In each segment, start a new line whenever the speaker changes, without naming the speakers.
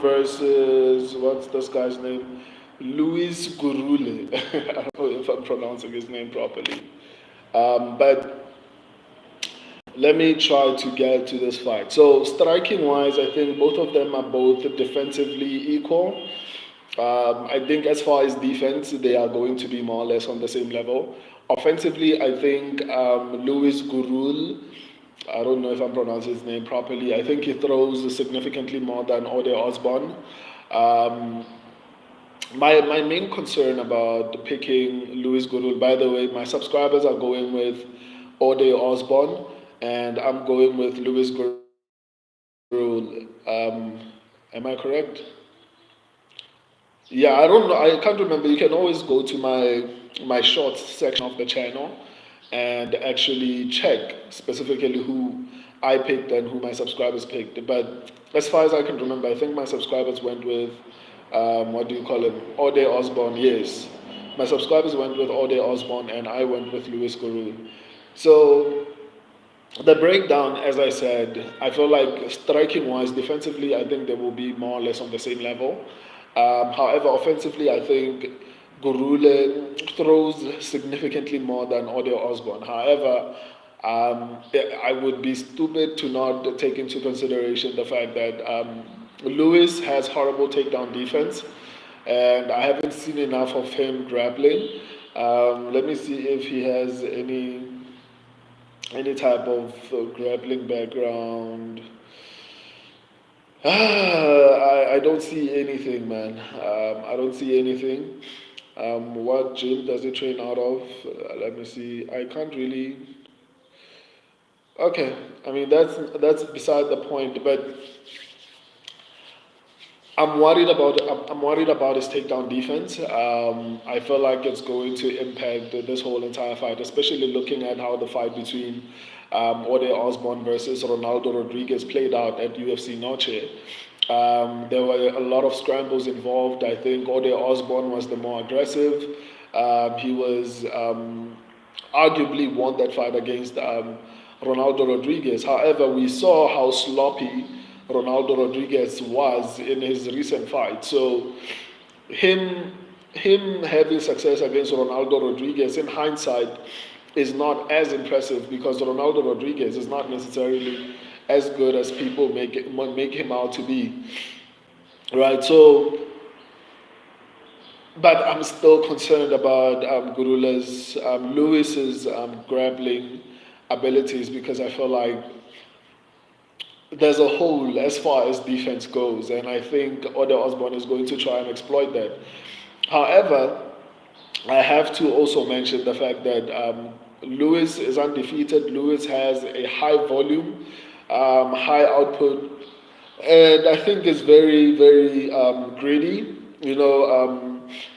versus, what's this guy's name? Luis Gurule. I don't know if I'm pronouncing his name properly. But let me try to get to this fight. So striking wise, I think both of them are both defensively equal. I think as far as defense, they are going to be more or less on the same level. Offensively, I think Luis Gurul, I don't know if I'm pronouncing his name properly. I think he throws significantly more than Ode Osbourne. Um, my main concern about picking Luis Gurul, by the way, my subscribers are going with Ode Osbourne, and I'm going with Luis Gurul. Am I correct? Yeah, I don't know. I can't remember. You can always go to my shorts section of the channel and actually check specifically who I picked and who my subscribers picked. But as far as I can remember, I think my subscribers went with what do you call him? Ode Osbourne. Yes, my subscribers went with Ode Osbourne, and I went with Luis Guru. So the breakdown, as I said, I feel like striking wise, defensively, I think they will be more or less on the same level. However, offensively, I think Gurule throws significantly more than Ode Osbourne. However, I would be stupid to not take into consideration the fact that Lewis has horrible takedown defense, and I haven't seen enough of him grappling. Let me see if he has any type of grappling background. I don't see anything, man. I don't see anything. What gym does he train out of? Let me see. I can't really. Okay, I mean that's beside the point. But I'm worried about his takedown defense. I feel like it's going to impact this whole entire fight, especially looking at how the fight between Ode Osbourne versus Ronaldo Rodriguez played out at UFC Noche. There were a lot of scrambles involved. I think Ode Osbourne was the more aggressive. He was arguably won that fight against Ronaldo Rodriguez. However, we saw how sloppy Ronaldo Rodriguez was in his recent fight. So him having success against Ronaldo Rodriguez in hindsight is not as impressive because Ronaldo Rodriguez is not necessarily as good as people make him out to be. Right. So but I'm still concerned about Gurule's Lewis's grappling abilities because I feel like there's a hole as far as defense goes, and I think Ode Osbourne is going to try and exploit that. However, I have to also mention the fact that Lewis is undefeated. Lewis has a high volume, high output, and I think is very, very greedy.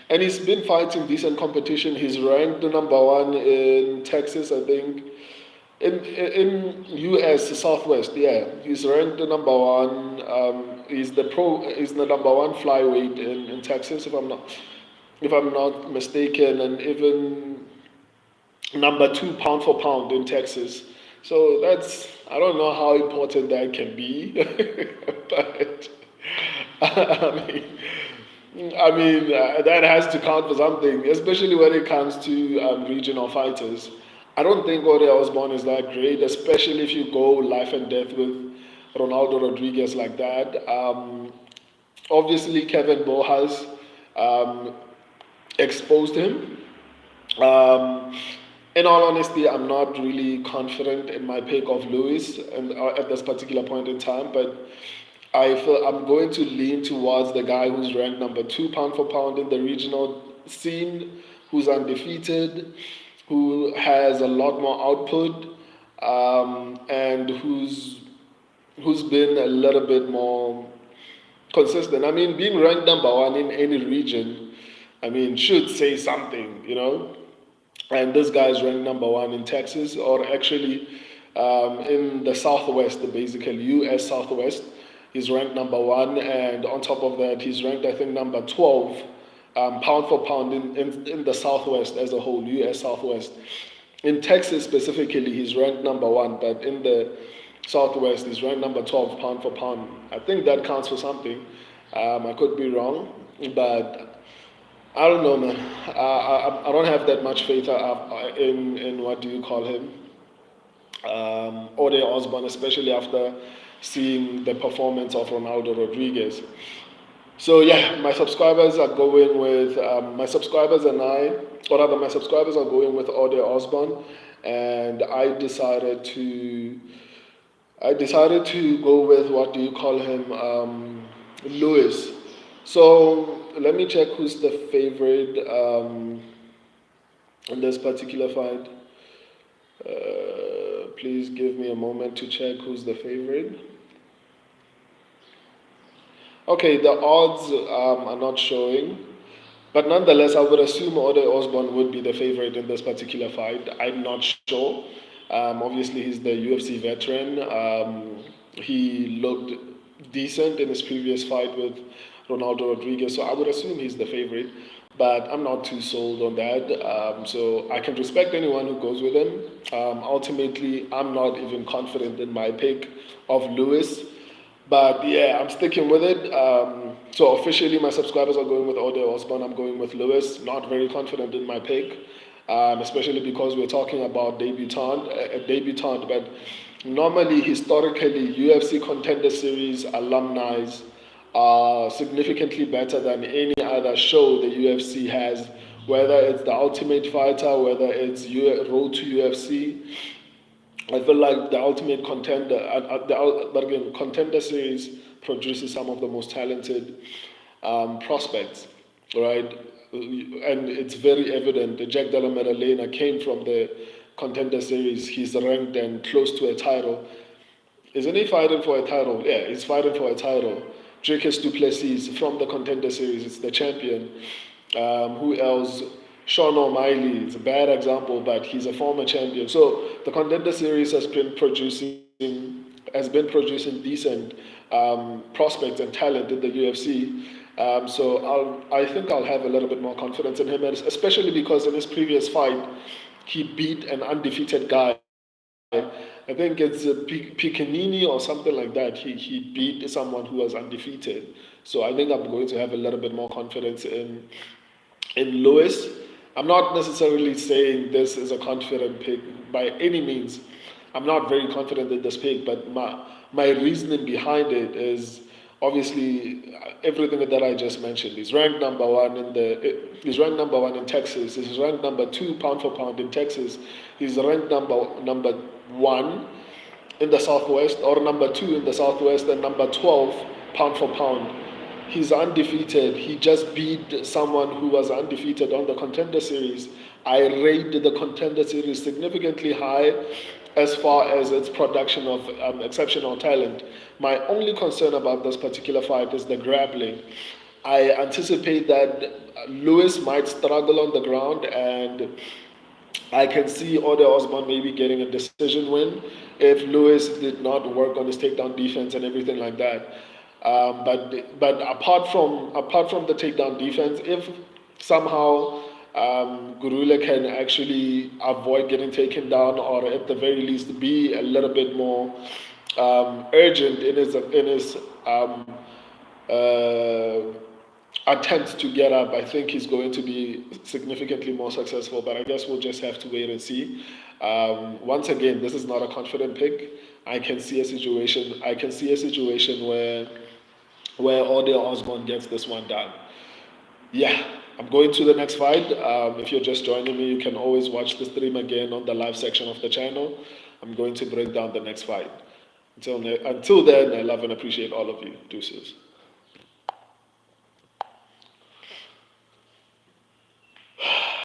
And he's been fighting decent competition. He's ranked number one in Texas, I think. In U.S. Southwest, yeah, he's ranked the number one. He's the number one flyweight in Texas, if I'm not mistaken, and even number two pound for pound in Texas. So that's I don't know how important that can be, but that has to count for something, especially when it comes to regional fighters. I don't think Ode Osbourne is that great, especially if you go life and death with Ronaldo Rodriguez like that. Obviously, Kevin Bohas um, exposed him. Um, in all honesty, I'm not really confident in my pick of Lewis at this particular point in time, but I feel I'm going to lean towards the guy who's ranked number two pound for pound in the regional scene, who's undefeated, who has a lot more output, and who's been a little bit more consistent. I mean, being ranked number one in any region, should say something. And this guy's ranked number one in Texas, or actually in the Southwest, basically U.S. Southwest. He's ranked number one, and on top of that, he's ranked, I think, number 12 pound for pound in the Southwest as a whole, U.S. Southwest. In Texas specifically, he's ranked number one, but in the Southwest, he's ranked number 12 pound for pound. I think that counts for something. I could be wrong, but I don't know, man. I don't have that much faith in what do you call him, Ode Osbourne, especially after seeing the performance of Ronaldo Rodriguez. So yeah, my subscribers are going with my subscribers and I, or rather, my subscribers are going with Ode Osbourne, and I decided to go with what do you call him, Lewis. So let me check who's the favorite in this particular fight. Please give me a moment to check who's the favorite. Okay, the odds are not showing, but nonetheless, I would assume Ode Osbourne would be the favorite in this particular fight. I'm not sure. Obviously, he's the UFC veteran. He looked decent in his previous fight with Ronaldo Rodriguez, so I would assume he's the favorite. But I'm not too sold on that. So I can respect anyone who goes with him. Ultimately, I'm not even confident in my pick of Lewis. But yeah, I'm sticking with it. So officially, my subscribers are going with Ode Osbourne. I'm going with Lewis. Not very confident in my pick, especially because we're talking about debutant. But normally, historically, UFC Contender Series alumni are significantly better than any other show the UFC has. Whether it's the Ultimate Fighter, whether it's Road to UFC. I feel like the ultimate contender, but again, contender series produces some of the most talented prospects, right? And it's very evident. Jack Della Maddalena came from the contender series. He's ranked and close to a title. Isn't he fighting for a title? Yeah, he's fighting for a title. Drake Duplessis from the contender series. It's the champion. Who else? Sean O'Malley. It's a bad example, but he's a former champion. So the contender series has been producing decent prospects and talent in the UFC. So I think I'll have a little bit more confidence in him, and especially because in his previous fight, he beat an undefeated guy. I think it's Piccanini or something like that. He beat someone who was undefeated. So I think I'm going to have a little bit more confidence in Lewis. I'm not necessarily saying this is a confident pick by any means. I'm not very confident in this pick, but my reasoning behind it is obviously everything that I just mentioned. He's ranked number one he's ranked number one in Texas. He's ranked number two pound for pound in Texas. He's ranked number one in the Southwest, or number two in the Southwest, and number 12 pound for pound. He's undefeated. He just beat someone who was undefeated on the contender series. I rate the contender series significantly high as far as its production of exceptional talent. My only concern about this particular fight is the grappling. I anticipate that Lewis might struggle on the ground, and I can see Ode Osbourne maybe getting a decision win if Lewis did not work on his takedown defense and everything like that. But apart from the takedown defense, if somehow Gurule can actually avoid getting taken down, or at the very least be a little bit more urgent in his uh, attempts to get up, I think he's going to be significantly more successful. But I guess we'll just have to wait and see. Once again, this is not a confident pick. I can see a situation where Ode Osbourne gets this one done. Yeah, I'm going to the next fight. If you're just joining me, you can always watch the stream again on the live section of the channel. I'm going to break down the next fight. Until then, I love and appreciate all of you. Deuces.